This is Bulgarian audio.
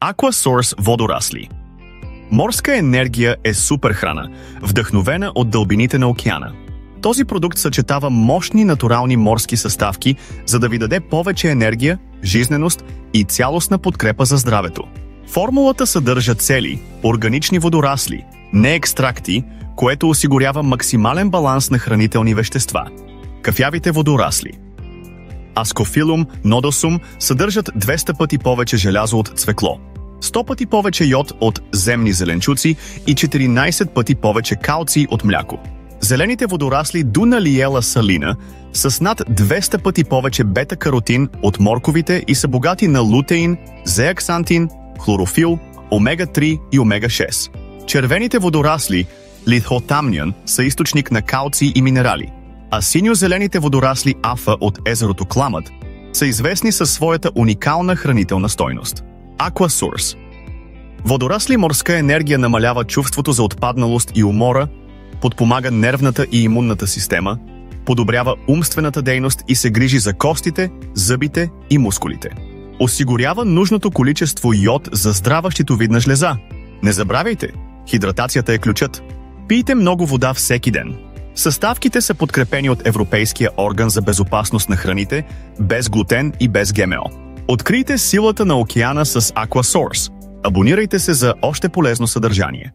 Aquasource водорасли. Морска енергия е суперхрана, вдъхновена от дълбините на океана. Този продукт съчетава мощни натурални морски съставки, за да ви даде повече енергия, жизненост и цялостна подкрепа за здравето. Формулата съдържа цели, органични водорасли, не екстракти, което осигурява максимален баланс на хранителни вещества. Кафявите водорасли Ascophyllum nodosum съдържат 200 пъти повече желязо от цвекло, 100 пъти повече йод от земни зеленчуци и 14 пъти повече калций от мляко. Зелените водорасли Dunaliella salina с над 200 пъти повече бета-каротин от морковите и са богати на лутеин, зеаксантин, хлорофил, омега-3 и омега-6. Червените водорасли Lithotamnion са източник на калций и минерали, а синьо-зелените водорасли Афа от езерото Кламът са известни със своята уникална хранителна стойност. Aquasource. Водорасли морска енергия намалява чувството за отпадналост и умора, подпомага нервната и имунната система, подобрява умствената дейност и се грижи за костите, зъбите и мускулите. Осигурява нужното количество йод за здрава щитовидна жлеза. Не забравяйте, хидратацията е ключът. Пийте много вода всеки ден. Съставките са подкрепени от Европейския орган за безопасност на храните, без глутен и без ГМО. Открийте силата на океана с Aquasource. Абонирайте се за още полезно съдържание.